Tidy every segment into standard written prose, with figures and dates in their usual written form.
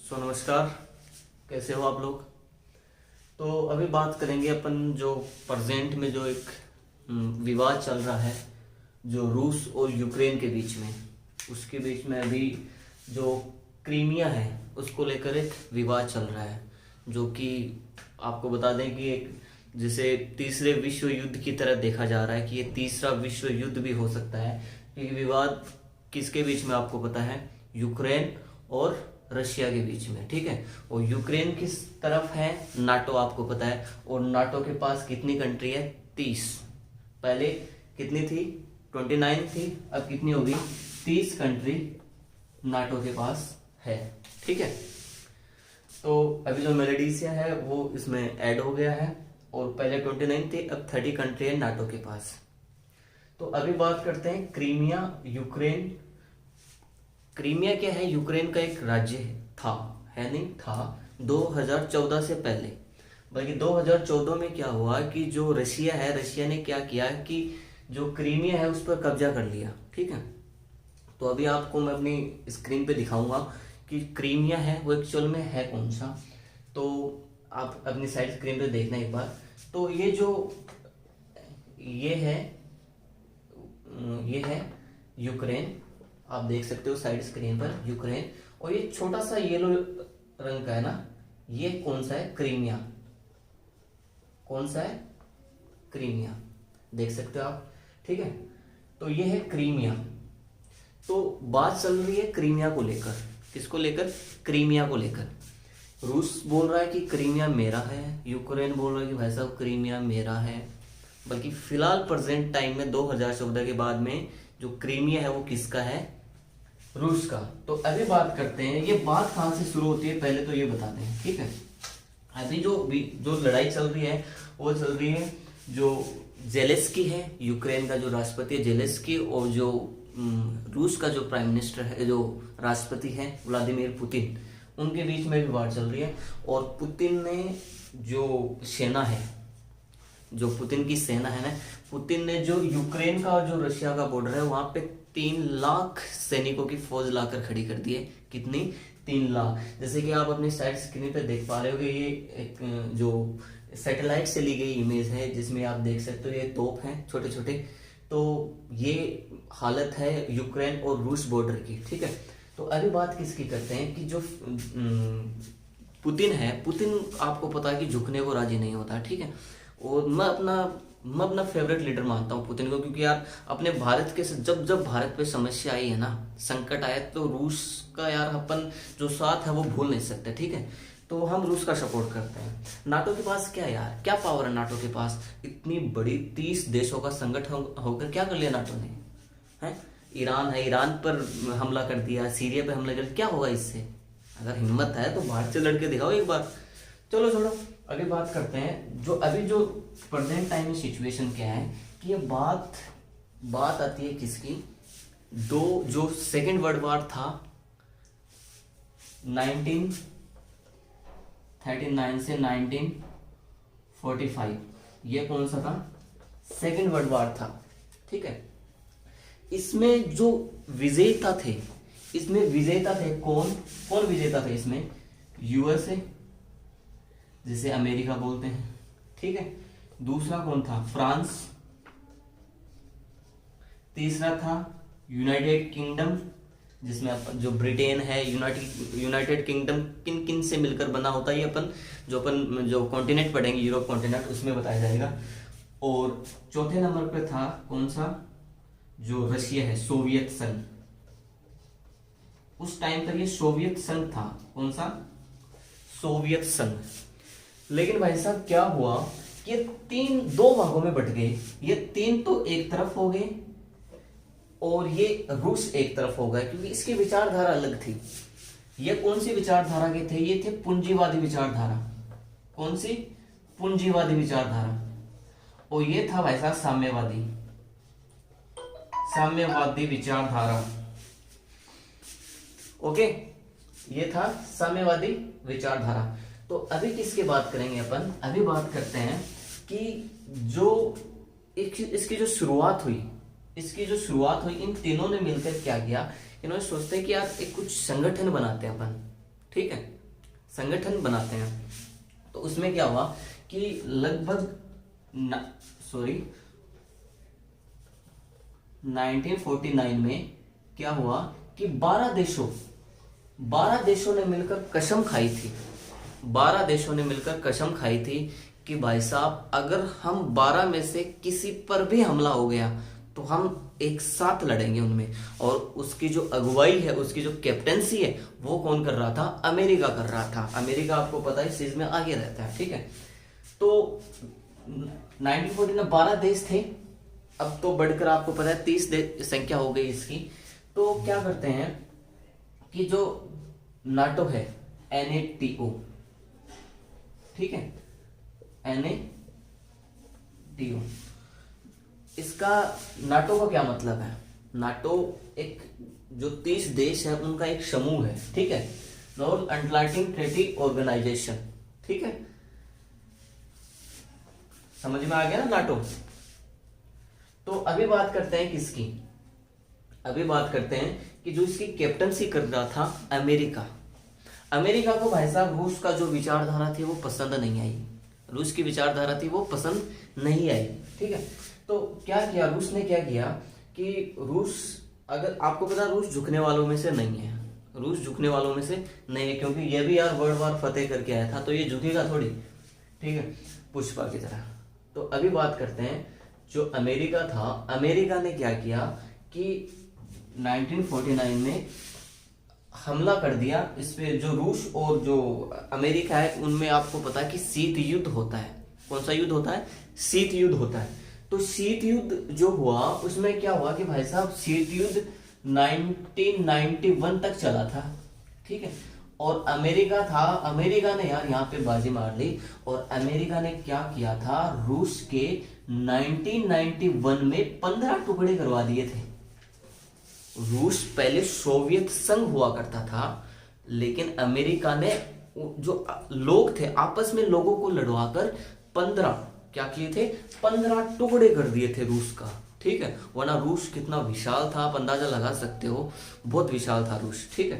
नमस्कार। कैसे हो आप लोग। तो अभी बात करेंगे अपन जो प्रेजेंट में जो एक विवाद चल रहा है जो रूस और यूक्रेन के बीच में, उसके बीच में अभी जो क्रीमिया है उसको लेकर एक विवाद चल रहा है, जो कि आपको बता दें कि एक जिसे तीसरे विश्व युद्ध की तरह देखा जा रहा है कि ये तीसरा विश्व युद्ध भी हो सकता है। ये विवाद किसके बीच में आपको पता है, यूक्रेन और रशिया के बीच में, ठीक है। और यूक्रेन किस तरफ है, नाटो आपको पता है, और नाटो के पास कितनी कंट्री है, 30। पहले कितनी थी, 29 थी, अब कितनी होगी, 30 कंट्री नाटो के पास है, ठीक है। तो अभी जो मेलेडिसिया है वो इसमें ऐड हो गया है, और पहले 29 थी, अब 30 कंट्री है नाटो के पास। तो अभी बात करते हैं क्रीमिया, यूक्रेन। क्रीमिया क्या है, यूक्रेन का एक राज्य था, है नहीं था 2014 से पहले। बल्कि 2014 में क्या हुआ कि जो रशिया है, रशिया ने क्या किया कि जो क्रीमिया है उस पर कब्जा कर लिया, ठीक है। तो अभी आपको मैं अपनी स्क्रीन पे दिखाऊंगा कि क्रीमिया है वो एक्चुअल में है कौन सा। तो आप अपनी साइड स्क्रीन पे देखना एक बार। तो ये है यूक्रेन, आप देख सकते हो साइड स्क्रीन पर यूक्रेन। और ये छोटा सा येलो रंग का है ना, ये कौन सा है, क्रीमिया। कौन सा है, क्रीमिया, देख सकते हो आप, ठीक है। तो ये है क्रीमिया। तो बात चल रही है क्रीमिया को लेकर, किसको लेकर, क्रीमिया को लेकर। रूस बोल रहा है कि क्रीमिया मेरा है, यूक्रेन बोल रहा है कि भाई साहब क्रीमिया मेरा है। बल्कि फिलहाल प्रेजेंट टाइम में 2014 के बाद में जो क्रीमिया है वो किसका है, रूस का। तो अभी बात करते हैं ये बात कहां से शुरू होती है, पहले तो ये बताते हैं, ठीक है। अभी जो लड़ाई चल रही है वो चल रही है, जो जेलेस्की है, यूक्रेन का जो राष्ट्रपति है जेलेस्की, और जो रूस का जो प्राइम मिनिस्टर है, जो राष्ट्रपति है व्लादिमीर पुतिन, उनके बीच में विवाद चल रही है। और पुतिन ने जो सेना है, जो पुतिन की सेना है ना, पुतिन ने जो यूक्रेन का और जो रशिया का बॉर्डर है वहां पे 3 लाख सैनिकों की फौज लाकर खड़ी कर दी है। कितनी, 3 लाख। जैसे कि आप अपनी साइड स्क्रीन पे देख पा रहे हो कि ये एक जो सैटेलाइट से ली गई इमेज है, जिसमें आप देख सकते हो ये तोप हैं छोटे छोटे। तो ये हालत है यूक्रेन और रूस बॉर्डर की, ठीक है। तो अभी बात किसकी करते हैं कि जो पुतिन है, पुतिन आपको पता है कि झुकने को राजी नहीं होता, ठीक है। और मैं अपना फेवरेट लीडर मानता हूँ पुतिन को, क्योंकि यार अपने भारत के जब भारत पे समस्या आई है ना, संकट आया, तो रूस का यार अपन जो साथ है वो भूल नहीं सकते, ठीक है। तो हम रूस का सपोर्ट करते हैं। नाटो के पास क्या यार, क्या पावर है नाटो के पास, इतनी बड़ी 30 देशों का संगठन होकर क्या कर लिया नाटो ने, है। ईरान है, ईरान पर हमला कर दिया, सीरिया पे हमला कर दिया, क्या होगा इससे। अगर हिम्मत है तो भारत से लड़के दिखाओ एक बार। चलो छोड़ो, अभी बात करते हैं जो अभी जो प्रेजेंट टाइम में सिचुएशन क्या है कि ये बात आती है किसकी, जो सेकेंड वर्ल्ड वॉर था 1939 से 1945, ये कौन सा था, सेकेंड वर्ल्ड वॉर था, ठीक है। इसमें जो विजेता थे, कौन विजेता थे इसमें, यूएसए, जिसे अमेरिका बोलते हैं, ठीक है। दूसरा कौन था, फ्रांस। तीसरा था यूनाइटेड किंगडम, जिसमें जो ब्रिटेन है, यूनाइटेड किंगडम किन किन से मिलकर बना होता है, ये अपन जो कॉन्टिनेंट पढ़ेंगे, यूरोप कॉन्टिनेंट, उसमें बताया जाएगा। और चौथे नंबर पे था कौन सा, जो रशिया है, सोवियत संघ। उस टाइम तक ये सोवियत संघ था, कौन सा, सोवियत संघ। लेकिन भाई साहब क्या हुआ कि ये दो भागों में बट गए। ये 3 तो एक तरफ हो गए और ये रूस एक तरफ हो गए, क्योंकि इसकी विचारधारा अलग थी। ये कौन सी विचारधारा के थे, ये थे पूंजीवादी विचारधारा। कौन सी, पूंजीवादी विचारधारा। और ये था भाई साहब साम्यवादी विचारधारा। ओके, ये था साम्यवादी विचारधारा। तो अभी किसकी बात करेंगे अपन, अभी बात करते हैं कि जो इसकी जो शुरुआत हुई, इन तीनों ने मिलकर क्या किया, इन्होंने सोचते हैं कि यार एक कुछ संगठन बनाते हैं अपन, ठीक है। संगठन बनाते हैं। तो उसमें क्या हुआ कि लगभग 1949 में क्या हुआ कि 12 देशों ने मिलकर कसम खाई थी, 12 देशों ने मिलकर कसम खाई थी कि भाई साहब अगर हम 12 में से किसी पर भी हमला हो गया तो हम एक साथ लड़ेंगे उनमें। और उसकी जो अगुवाई है, उसकी जो कैप्टेंसी है, वो कौन कर रहा था? अमेरिका कर रहा था। अमेरिका आपको पता है इस चीज में आगे रहता है, ठीक है। तो 1940 में 12 देश थे, अब तो बढ़कर आपको पता है 30 संख्या हो गई इसकी। तो क्या करते हैं कि जो नाटो है, NATO, ठीक है, NATO, इसका नाटो का क्या मतलब है? नाटो एक जो 30 देश है उनका एक समूह है, ठीक है, नॉर्थ अटलांटिक ट्रीटी ऑर्गेनाइजेशन, ठीक है, समझ में आ गया ना नाटो। तो अभी बात करते हैं किसकी? अभी बात करते हैं कि जो इसकी कैप्टनसी कर रहा था अमेरिका। अमेरिका को भाई साहब रूस का जो विचारधारा थी वो पसंद नहीं आई, रूस की विचारधारा थी वो पसंद नहीं आई, ठीक है। तो क्या किया रूस ने? क्या किया कि रूस, अगर आपको पता रूस झुकने वालों में से नहीं है, रूस झुकने वालों में से नहीं है, क्योंकि ये भी यार वर्ल्ड वार फतेह करके आया था, तो ये झुकेगा थोड़ी, ठीक है, पुष्पा की तरह। तो अभी बात करते हैं जो अमेरिका था, अमेरिका ने क्या किया कि 1949 में हमला कर दिया इस पे। जो रूस और जो अमेरिका है उनमें आपको पता है कि शीत युद्ध होता है। कौन सा युद्ध होता है? शीत युद्ध होता है। तो शीत युद्ध जो हुआ उसमें क्या हुआ कि भाई साहब शीत युद्ध 1991 तक चला था, ठीक है। और अमेरिका था, अमेरिका ने यार यहाँ पे बाजी मार ली और अमेरिका ने क्या किया था, रूस के 1991 में 15 टुकड़े करवा दिए थे। रूस पहले सोवियत संघ हुआ करता था, लेकिन अमेरिका ने जो लोग थे आपस में लोगों को लड़वाकर 15 क्या किए थे? 15 टुकड़े कर दिए थे रूस का, ठीक है। वरना रूस कितना विशाल था आप अंदाजा लगा सकते हो, बहुत विशाल था रूस, ठीक है।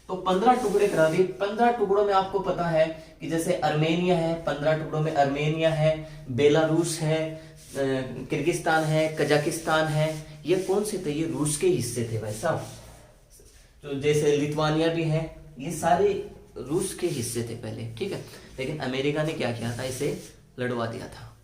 तो 15 टुकड़े करा दिए। 15 टुकड़ों में आपको पता है कि जैसे अर्मेनिया है, 15 टुकड़ों में अर्मेनिया है, बेलारूस है, किर्गिस्तान है, कजाकिस्तान है, ये कौन से थे? ये रूस के हिस्से थे भाई साहब। तो जैसे लिथुआनिया भी है, ये सारे रूस के हिस्से थे पहले, ठीक है। लेकिन अमेरिका ने क्या किया था, इसे लड़वा दिया था,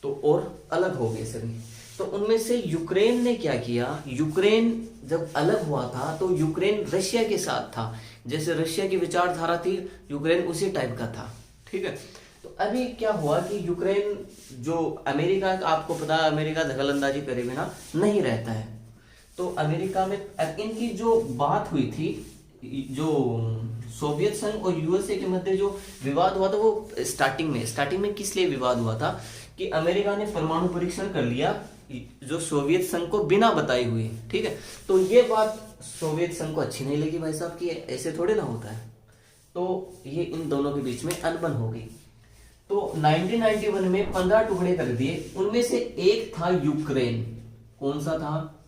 तो और अलग हो गए सभी। तो उनमें से यूक्रेन ने क्या किया, यूक्रेन जब अलग हुआ था तो यूक्रेन रशिया के साथ था। जैसे रशिया की विचारधारा थी, यूक्रेन उसी टाइप का था, ठीक है। तो अभी क्या हुआ कि यूक्रेन जो अमेरिका, आपको पता है अमेरिका दखलंदाजी करे बिना नहीं रहता है। तो अमेरिका में इनकी जो बात हुई थी, जो सोवियत संघ और यूएसए के मध्य जो विवाद हुआ था वो स्टार्टिंग में किस लिए विवाद हुआ था कि अमेरिका ने परमाणु परीक्षण कर लिया जो सोवियत संघ को बिना बताई हुई, ठीक है। तो ये बात सोवियत संघ को अच्छी नहीं लगी भाई साहब कि ऐसे थोड़े ना होता है। तो ये इन दोनों के बीच में अनबन हो गई। तो 1991 में 15 टुकड़े कर दिए, उनमें से एक था यूक्रेन। कौन सा था?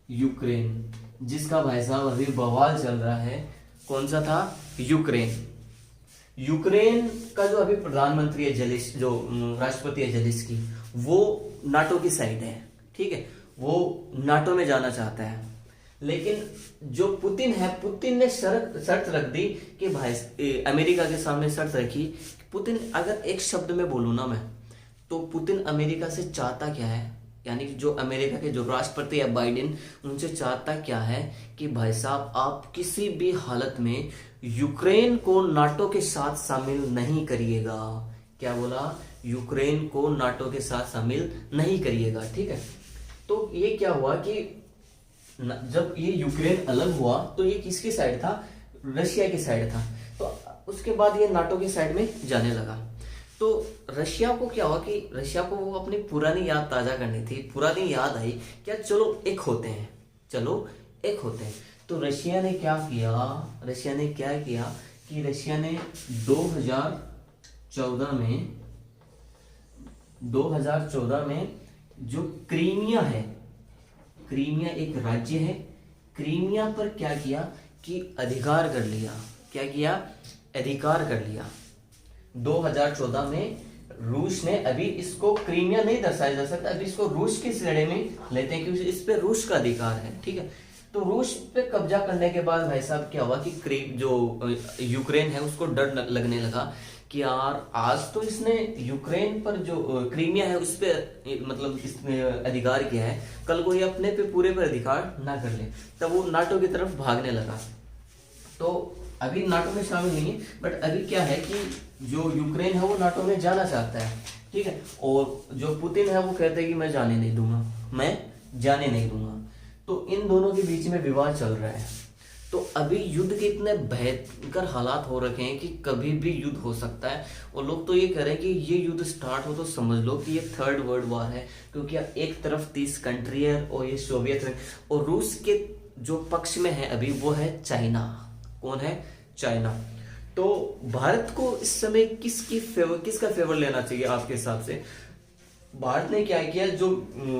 यूक्रेन, जिसका भाई साहब अभी बवाल चल रहा है। कौन सा था? यूक्रेन। यूक्रेन का जो अभी प्रधानमंत्री है जेलेंस्की, जो राष्ट्रपति है जेलेंस्की, वो नाटो की साइड है, ठीक है, वो नाटो में जाना चाहता है। लेकिन जो पुतिन है, पुतिन ने शर्त रख दी कि भाई, अमेरिका के सामने शर्त रखी, पुतिन अगर एक शब्द में बोलूं ना मैं, तो पुतिन अमेरिका से चाहता क्या है, यानी कि जो अमेरिका के जो राष्ट्रपति है बाइडेन, उनसे चाहता क्या है कि भाई साहब आप किसी भी हालत में यूक्रेन को नाटो के साथ शामिल नहीं करिएगा। क्या बोला? यूक्रेन को नाटो के साथ शामिल नहीं करिएगा, ठीक है। तो ये क्या हुआ कि जब ये यूक्रेन अलग हुआ तो ये किसकी साइड था? रशिया की साइड था। तो उसके बाद ये नाटो की साइड में जाने लगा। तो रशिया को क्या हुआ कि रशिया को वो अपनी पुरानी याद ताजा करनी थी। पुरानी याद आई, क्या चलो एक होते हैं, चलो एक होते हैं। तो रशिया ने क्या किया कि रशिया ने 2014 में जो क्रीमिया है, क्रीमिया एक राज्य है, क्रीमिया पर क्या किया कि अधिकार कर लिया। क्या किया? अधिकार कर लिया। 2014 में रूस ने, अभी इसको क्रीमिया नहीं दर्शाया जा सकता, अभी इसको रूस की श्रेणी में लेते हैं क्योंकि इस पे रूस का अधिकार है, ठीक है। तो रूस पे कब्जा करने के बाद भाई साहब क्या हुआ कि जो यूक्रेन है उसको डर लगने लगा कि यार आज तो इसने यूक्रेन पर जो क्रीमिया है उस पे मतलब इसने अधिकार किया है, कल को ये अपने पे पूरे पर अधिकार ना कर ले, तब वो नाटो की तरफ भागने लगा। तो अभी नाटो में शामिल नहीं है, बट अभी क्या है कि जो यूक्रेन है वो नाटो में जाना चाहता है, ठीक है। और जो पुतिन है वो कहते हैं कि मैं जाने नहीं दूंगा, मैं जाने नहीं दूंगा। तो इन दोनों के बीच में विवाद चल रहा है। तो अभी युद्ध के इतने भयंकर हालात हो रखे हैं कि कभी भी युद्ध हो सकता है। और लोग तो ये कह रहे हैं कि ये युद्ध स्टार्ट हो तो समझ लो कि ये थर्ड वर्ल्ड वॉर है, क्योंकि एक तरफ 30 कंट्री है और ये सोवियत, और रूस के जो पक्ष में है अभी वो है चाइना। कौन है? चाइना। तो भारत को इस समय किसका फेवर लेना चाहिए आपके हिसाब से? भारत ने क्या किया, जो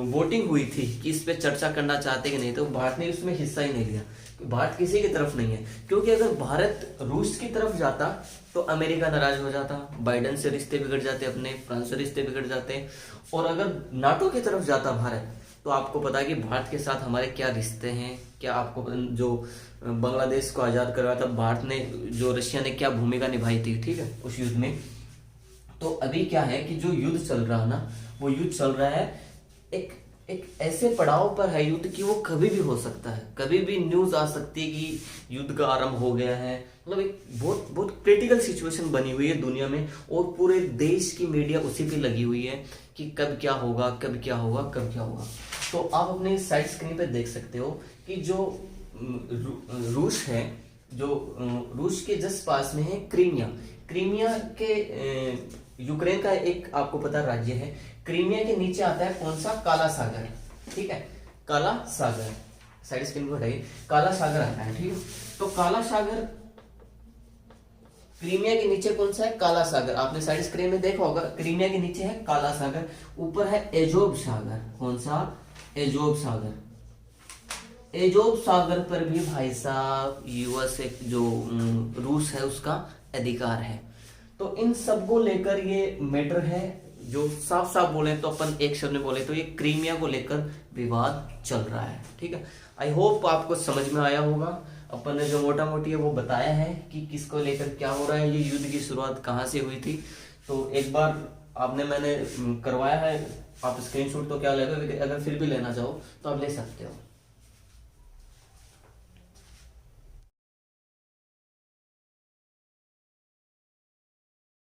वोटिंग हुई थी कि इस पे चर्चा करना चाहते कि नहीं, तो भारत ने उसमें हिस्सा ही नहीं लिया। भारत किसी की तरफ नहीं है, क्योंकि अगर भारत रूस की तरफ जाता तो अमेरिका नाराज हो जाता, बाइडेन से रिश्ते बिगड़ जाते अपने, फ्रांस से रिश्ते बिगड़ जाते। और अगर नाटो की तरफ जाता भारत, तो आपको पता है कि भारत के साथ हमारे क्या रिश्ते हैं, क्या आपको जो बांग्लादेश को आजाद करवाया था भारत ने, जो रशिया ने क्या भूमिका निभाई थी, ठीक है, उस युद्ध में। तो अभी क्या है कि जो युद्ध चल रहा है ना, वो युद्ध चल रहा है एक ऐसे पड़ाव पर है युद्ध कि वो कभी भी हो सकता है, कभी भी न्यूज आ सकती है कि युद्ध का आरंभ हो गया है। मतलब एक बहुत बहुत क्रिटिकल सिचुएशन बनी हुई है दुनिया में, और पूरे देश की मीडिया उसी पे लगी हुई है कि कब क्या होगा, कब क्या होगा, कब क्या होगा। तो आप अपने साइड स्क्रीन पे देख सकते हो कि जो रूस है, जो रूस के जस्ट पास में है क्रीमिया। क्रीमिया के यूक्रेन का एक आपको पता राज्य है। क्रीमिया के नीचे आता है कौन सा? काला सागर, ठीक है, काला सागर। साइड स्क्रीन पर हटाइए, काला सागर आता है, ठीक है। तो काला सागर, क्रीमिया के नीचे कौन सा है? काला सागर। आपने साइड स्क्रीन में देखा होगा, क्रीमिया के नीचे है काला सागर, ऊपर है एजोव सागर। कौन सा? एजोव सागर। एजोव सागर पर भी भाई साहब यूएस जो रूस है उसका अधिकार है। तो इन सब को लेकर ये मैटर है, जो साफ साफ बोले तो अपन एक शब्द में बोले तो ये क्रीमिया को लेकर विवाद चल रहा है, ठीक है। आई होप आपको समझ में आया होगा। अपन ने जो मोटा मोटी है वो बताया है कि किसको लेकर क्या हो रहा है, ये युद्ध की शुरुआत कहाँ से हुई थी। तो एक बार मैंने करवाया है, आप स्क्रीनशॉट तो क्या लेगा, अगर फिर भी लेना चाहो तो आप ले सकते हो।